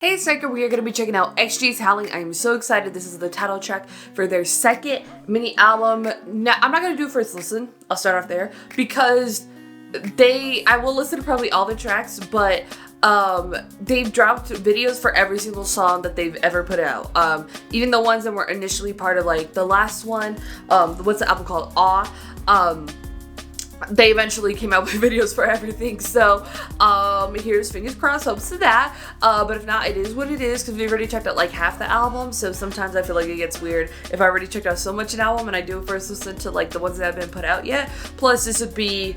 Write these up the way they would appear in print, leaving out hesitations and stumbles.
Hey, it's Erika. We are going to be checking out XG's Howling. I am so excited. This is the title track for their second mini album. Now, I'm not going to do a first listen. I'll start off there because I will listen to probably all the tracks, but they've dropped videos for every single song that they've ever put out. Even the ones that were initially part of like the last one, what's the album called? Awe. They eventually came out with videos for everything, so here's fingers crossed, hopes to that, but if not, it is what it is, because we've already checked out like half the album, so sometimes I feel like it gets weird if I already checked out so much an album and I do a first listen to like the ones that haven't been put out yet. Plus this would be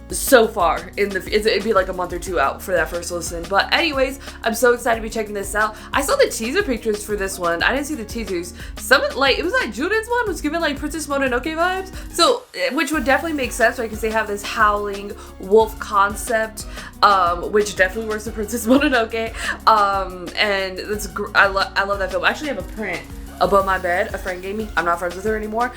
so far it'd be like a month or two out for that first listen. But anyways, I'm so excited to be checking this out. I saw the teaser pictures for this one. I didn't see the teasers. Some like it was like Judith's one was giving like Princess Mononoke vibes, so which would definitely make sense, right? Because they have this howling wolf concept, which definitely works with Princess Mononoke. And that's I love that film. I actually have a print above my bed. A friend gave me. I'm not friends with her anymore.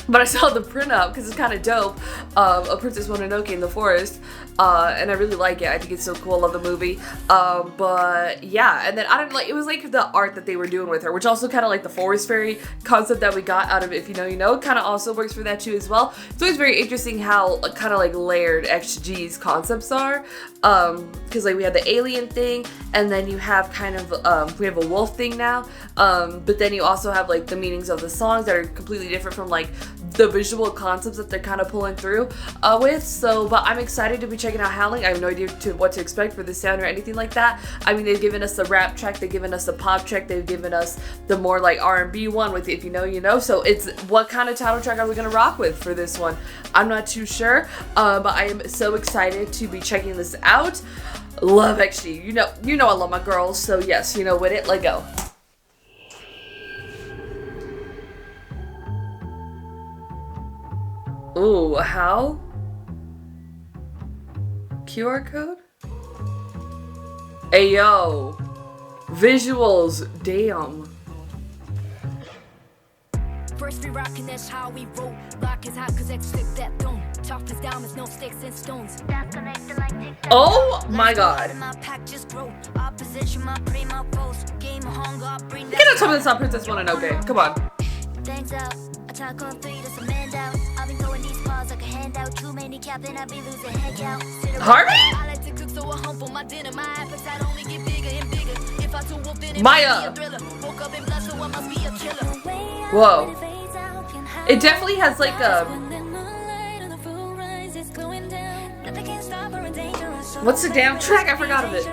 But I saw the print up because it's kind of dope of Princess Mononoke in the forest, and I really like it. I think it's so cool. I love the movie. But yeah, and then I don't like it was like the art that they were doing with her, which also kind of like the forest fairy concept that we got out of If You Know You Know, kind of also works for that too as well. So it's very interesting how kind of like layered XG's concepts are, because like we have the alien thing, and then you have kind of we have a wolf thing now, but then you also have like the meanings of the songs that are completely different from like the visual concepts that they're kind of pulling through with. So, but I'm excited to be checking out Howling. I have no idea what to expect for the sound or anything like that. I mean, they've given us the rap track, they've given us the pop track, they've given us the more like R&B one with If You Know You Know. So it's what kind of title track are we gonna rock with for this one? I'm not too sure, but I am so excited to be checking this out. Love XG. You know I love my girls. So yes, with it, let go. Ooh, how? QR code? Ayo. Visuals, damn. First we rockin', that's how we roll. Rock is hot cause X flip that dome. Tough as diamonds, no sticks and stones. Oh my god. You cannot tell me that's not Princess Mononoke. Come on. Thanks out. Attack on three, that's a man down. I've been throwing these balls like a handout. Too many capping, I be losing head count. Harvey? I like to cook so I hump for my dinner. My appetite only get bigger and bigger. If I took wolf, then it Maya. might be a thriller. Woke up and blessed, so I must be a killer. Whoa. It definitely has like a... What's the damn track? I forgot of it.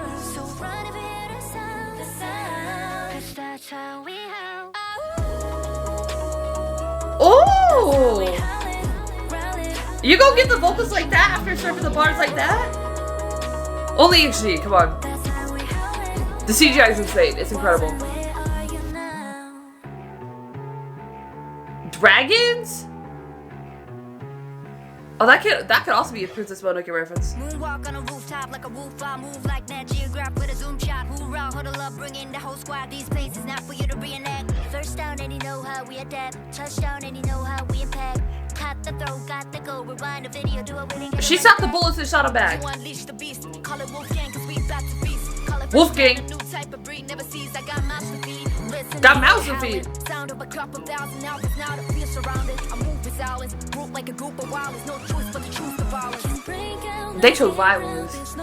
Oh! You go get the vocals like that after surfing the bars like that? Only HD, come on. The CGI is insane. It's incredible. Dragons? Oh, that could also be a Princess Mononoke reference. Moonwalk on a rooftop like a roof. I move like Nat Geograph with a zoom shot. Hoorah, huddle up, bring in the whole squad. These places not for you to reenact. First down and you know how we adapt. Touchdown and you know how we impact. Cut the throw, got the goal. Rewind the video, do a winning. She shot the bullets and shot him back. Unleash the beast. Call it Wolfgang cause we back to feast. Call it Wolfgang. new type of breed. Never sees I got mouths to feed. Listen, Got mouths to feed. Sound of a couple thousand hours now to feel surrounded. I move with silence. Group like a group of wilders. No choice but to choose the violence. They chose violence.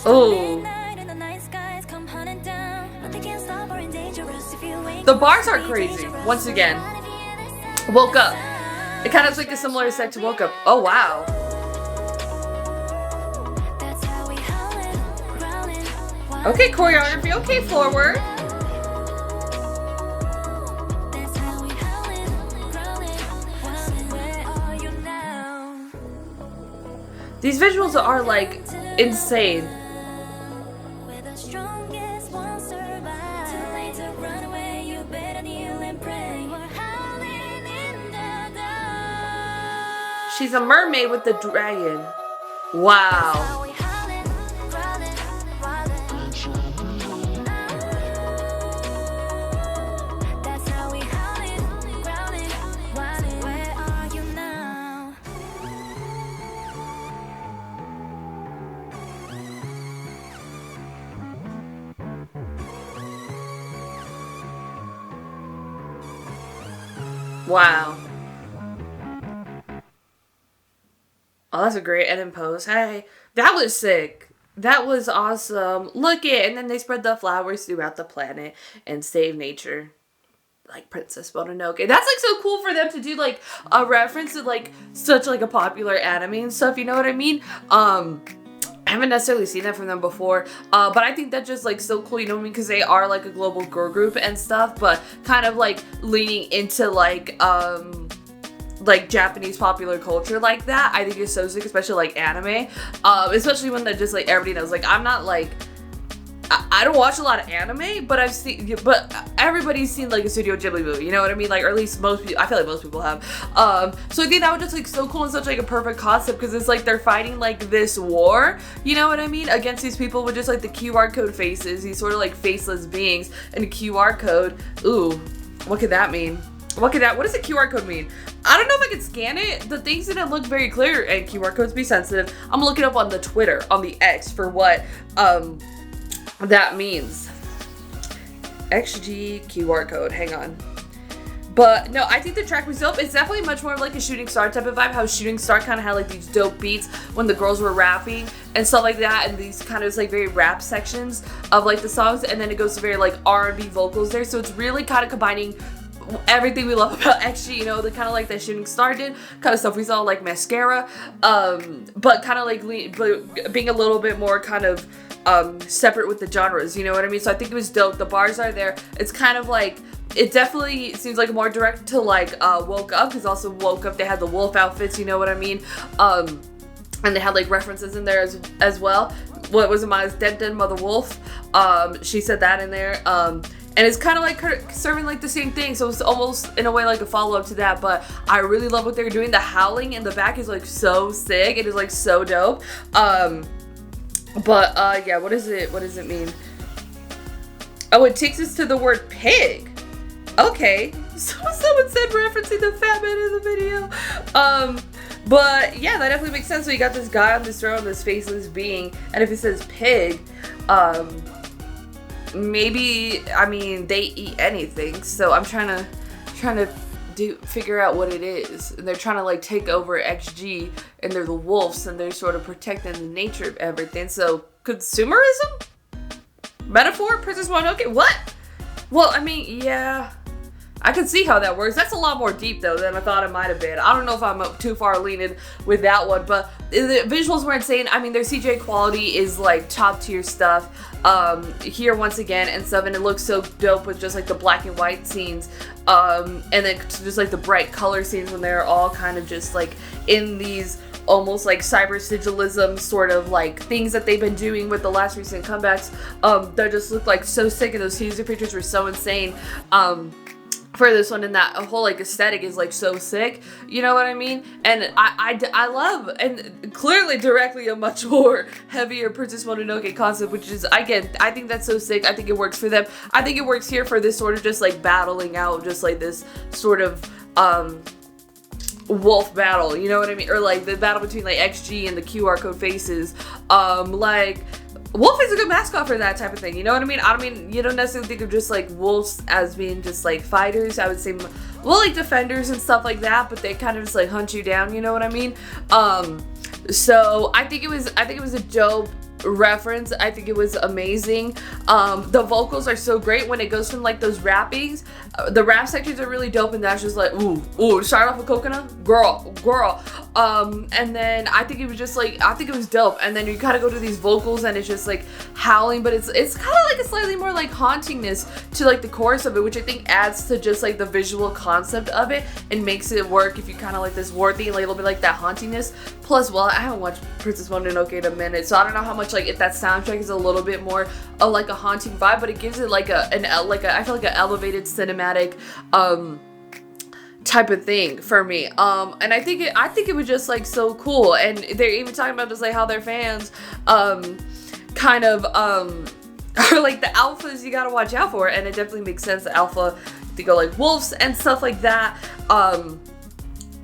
Oh. The bars are crazy. Once again. Woke up. It kind of like a similar effect to Woke Up. Oh wow. Okay, choreography. Okay, forward. These visuals are like insane. She's a mermaid with the dragon. Wow. Wow. Oh, that's a great edit pose. Hey, that was sick. That was awesome. Look it, and then they spread the flowers throughout the planet and save nature. Like Princess Mononoke. That's like so cool for them to do like a reference to like such like a popular anime and stuff, you know what I mean? I haven't necessarily seen that from them before, but I think that's just like so cool, you know what I mean? Because they are like a global girl group and stuff, but kind of like leaning into like Japanese popular culture like that. I think is so sick, especially like anime, especially when they're just like everybody knows. Like I'm not like I don't watch a lot of anime, but everybody's seen like a Studio Ghibli movie, you know what I mean? Like, or at least most people, I feel like most people have. So I think that was just like so cool and such like a perfect concept, because it's like they're fighting like this war, you know what I mean? Against these people with just like the QR code faces, these sort of like faceless beings, and a QR code. Ooh, what could that mean? What does a QR code mean? I don't know if I can scan it. The things didn't look very clear, and QR codes be sensitive. I'm gonna look it up on the Twitter, on the X, for what, that means. XG QR code, hang on. But no, I think the track was dope. It's definitely much more of like a Shooting Star type of vibe. How Shooting Star kind of had like these dope beats when the girls were rapping and stuff like that, and these kind of like very rap sections of like the songs, and then it goes to very like R&B vocals there. So it's really kind of combining everything we love about XG, you know, the kind of like that Shooting Star did, kind of stuff we saw like Mascara, but kind of like being a little bit more kind of separate with the genres, you know what I mean? So I think it was dope. The bars are there. It's kind of like, it definitely seems like more direct to like Woke Up, because also Woke Up, they had the wolf outfits, you know what I mean? And they had like references in there as well. What was it, my dead mother wolf? She said that in there. And it's kind of like her serving like the same thing, so it's almost in a way like a follow-up to that. But I really love what they're doing. The howling in the back is like so sick. It is like so dope. Yeah, what does it mean? Oh, it takes us to the word pig. Okay, so someone said referencing the fat man in the video. But yeah, that definitely makes sense. So you got this guy on this throne, this faceless being, and if it says pig, maybe, I mean, they eat anything. So I'm trying to figure out what it is. And they're trying to like take over XG, and they're the wolves, and they're sort of protecting the nature of everything. So consumerism? Metaphor? Princess Mononoke? What? Well, I mean, yeah, I can see how that works. That's a lot more deep though than I thought it might have been. I don't know if I'm too far leaning with that one, but the visuals were insane. I mean, their CJ quality is like top tier stuff here once again and stuff, and it looks so dope with just like the black and white scenes, and then just like the bright color scenes when they're all kind of just like in these almost like cyber sigilism sort of like things that they've been doing with the last recent comebacks. That just look like so sick, and those teaser pictures were so insane for this one, and that whole like aesthetic is like so sick, you know what I mean? And I love, and clearly directly a much more heavier Princess Mononoke concept, which is, again, I think that's so sick. I think it works for them. I think it works here for this sort of just like battling out, just like this sort of wolf battle, you know what I mean? Or like the battle between like XG and the QR code faces. Like, wolf is a good mascot for that type of thing, you know what I mean? I don't mean, you don't necessarily think of just like wolves as being just like fighters. I would say, well, like defenders and stuff like that, but they kind of just like hunt you down, you know what I mean? So I think it was a dope reference. I think it was amazing. The vocals are so great when it goes from like those rappings. The rap sections are really dope, and that's just like ooh, start off with coconut, girl. And then I think it was just like, I think it was dope. And then you kind of go to these vocals, and it's just like howling, but it's kind of like a slightly more like hauntingness to like the chorus of it, which I think adds to just like the visual concept of it and makes it work if you kind of like this war thing, like a little bit like that hauntiness. Plus, well, I haven't watched Princess Mononoke in a minute, so I don't know how much like if that soundtrack is a little bit more like a haunting vibe, but it gives it like I feel like an elevated cinematic type of thing for me. And I think it was just like so cool, and they're even talking about just like how their fans kind of are like the alphas you gotta watch out for, and it definitely makes sense. The alpha to go like wolves and stuff like that.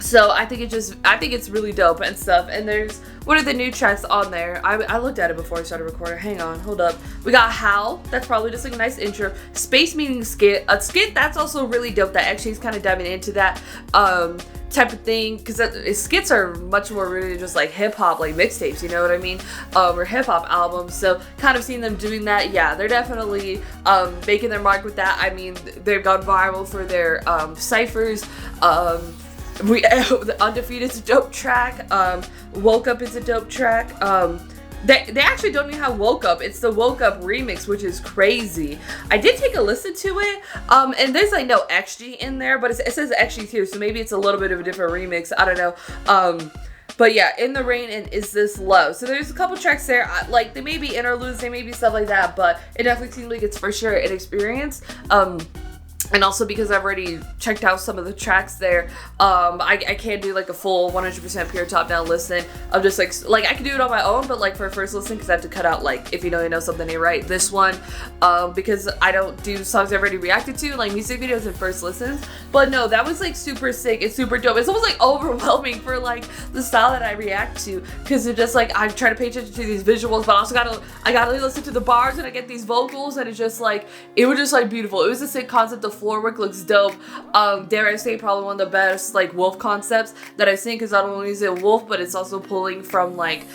So I think it's really dope and stuff. And there's, what are the new tracks on there? I looked at it before I started recording. Hang on, hold up. We got Howl. That's probably just like a nice intro. Space Meeting Skit. A skit that's also really dope. That actually is kind of diving into that type of thing, because skits are much more really just like hip hop, like mixtapes, you know what I mean, or hip hop albums. So kind of seeing them doing that, yeah, they're definitely making their mark with that. I mean, they've gone viral for their ciphers. The Undefeated's a dope track. Woke Up is a dope track. They actually don't even have Woke Up. It's the Woke Up remix, which is crazy. I did take a listen to it, and there's like no XG in there, but it says XG here, so maybe it's a little bit of a different remix. I don't know. But yeah, In the Rain and Is This Love. So there's a couple tracks there. Like, they may be interludes, they may be stuff like that, but it definitely seems like it's for sure an experience. And also because I've already checked out some of the tracks there, I can't do like a full 100% pure top down listen of just like I can do it on my own, but like for a first listen, because I have to cut out like if you know something ain't right, this one, because I don't do songs I've already reacted to, like music videos and first listens. But no, that was like super sick. It's super dope. It's almost like overwhelming for like the style that I react to, because it's just like I'm trying to pay attention to these visuals, but also I gotta listen to the bars, and I get these vocals, and it's just like, it was just like beautiful. It was a sick concept. The floor work looks dope. Dare I say, probably one of the best like wolf concepts that I've seen, because not only is it wolf, but it's also pulling from like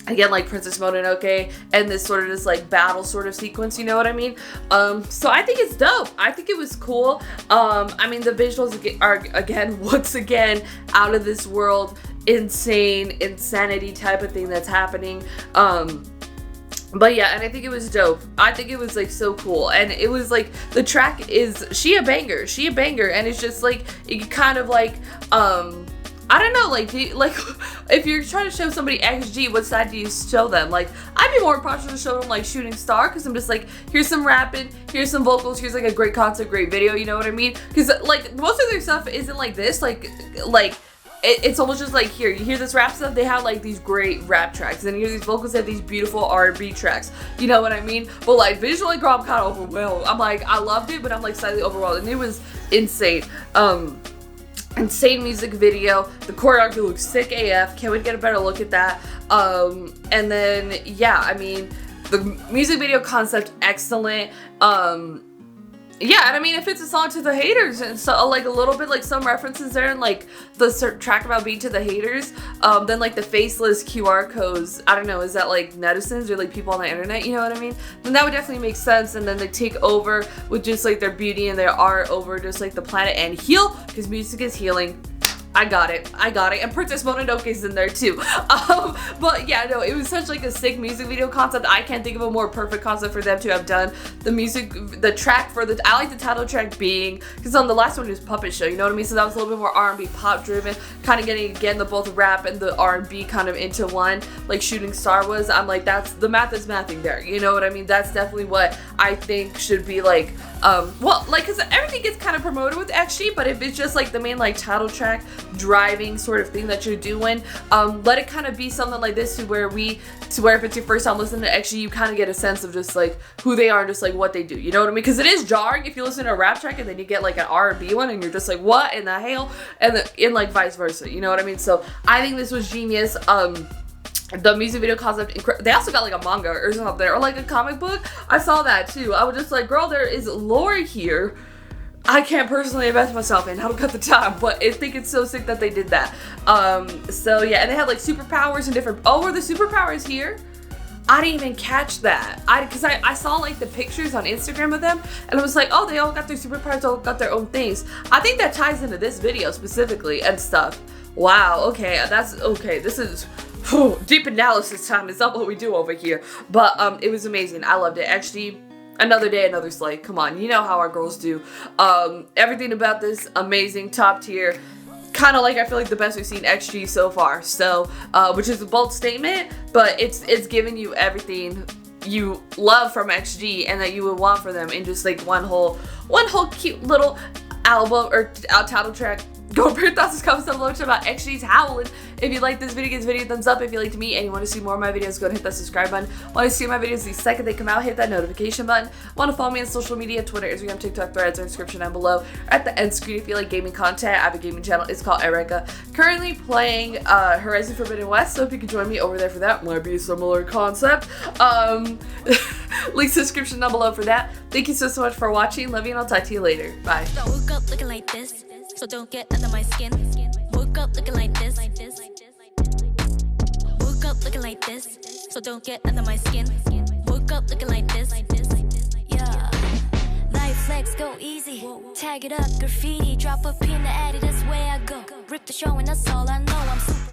again, like Princess Mononoke and this sort of just like battle sort of sequence, you know what I mean? So I think it's dope. I think it was cool. I mean, the visuals are again, once again, out of this world, insane, insanity type of thing that's happening. But yeah, and I think it was dope. I think it was like so cool, and it was like, the track is, she a banger, and it's just like, it kind of like, I don't know, like, if you're trying to show somebody XG, what side do you show them? Like, I'd be more partial to show them like Shooting Star, because I'm just like, here's some rapping, here's some vocals, here's like a great concept, great video, you know what I mean? Because like, most of their stuff isn't like this, like it's almost just like, here, you hear this rap stuff, they have like these great rap tracks, and you hear these vocals have these beautiful R&B tracks, you know what I mean? But like, visually, girl, I'm kind of overwhelmed. I'm like, I loved it, but I'm like slightly overwhelmed, and it was insane. Insane music video. The choreography looks sick AF. Can't wait to get a better look at that. And then, yeah, I mean, the music video concept, excellent. Yeah, and I mean, it fits a song to the haters, and so like a little bit like some references there, and like the track about being to the haters, then like the faceless QR codes, I don't know, is that like netizens or like people on the internet, you know what I mean? Then that would definitely make sense. And then they take over with just like their beauty and their art over just like the planet, and heal, because music is healing. I got it, and Princess Mononoke is in there too. But yeah, no, it was such like a sick music video concept. I can't think of a more perfect concept for them to have done. The track for I like the title track being, because on the last one was Puppet Show, you know what I mean? So that was a little bit more R&B pop driven, kind of getting again the both rap and the R&B kind of into one, like Shooting Star was. I'm like, that's the math is mathing there, you know what I mean? That's definitely what I think should be like, well, like, because everything gets kind of promoted with XG, but if it's just like the main like title track driving sort of thing that you're doing, let it kind of be something like this, to where if it's your first time listening to XG, you kind of get a sense of just like who they are and just like what they do, you know what I mean? Because it is jarring if you listen to a rap track and then you get like an R&B one, and you're just like, what in the hell? And like vice versa, you know what I mean? So I think this was genius. The music video concept, they also got like a manga or something, or like a comic book. I saw that too. I was just like, girl, there is lore here. I can't personally invest myself in. I don't got the time, but I think it's so sick that they did that. So yeah, and they had like superpowers and different. Oh, were the superpowers here? I didn't even catch that. Because I saw like the pictures on Instagram of them, and I was like, oh, they all got their superpowers, all got their own things. I think that ties into this video specifically and stuff. Wow. Okay, that's okay. This is. Deep analysis time is not what we do over here. But it was amazing. I loved it. Actually, another day, another slay. Come on, you know how our girls do. Everything about this, amazing, top tier. Kind of like, I feel like the best we've seen XG so far. So, which is a bold statement, but it's giving you everything you love from XG and that you would want for them in just like one whole cute little album or title track Go over your thoughts and comments down below about XG's Howling. If you like this video, give this video a thumbs up. If you liked me and you want to see more of my videos, go and hit that subscribe button. Want to see my videos the second they come out, hit that notification button. Want to follow me on social media, Twitter, Instagram, TikTok, Threads, or description down below. Or at the end screen if you like gaming content. I have a gaming channel. It's called Erika. Currently playing Horizon Forbidden West, so if you could join me over there for that, might be a similar concept. Links in the description down below for that. Thank you so much for watching. Love you, and I'll talk to you later. Bye. Woke up looking like this, so don't get under my skin. Woke up looking like this. Woke up looking like this, so don't get under my skin. Woke up looking like this. Yeah. Life flex go easy. Tag it up, graffiti. Drop a pin to add it, that's where I go. Rip the show and that's all I know. I'm super.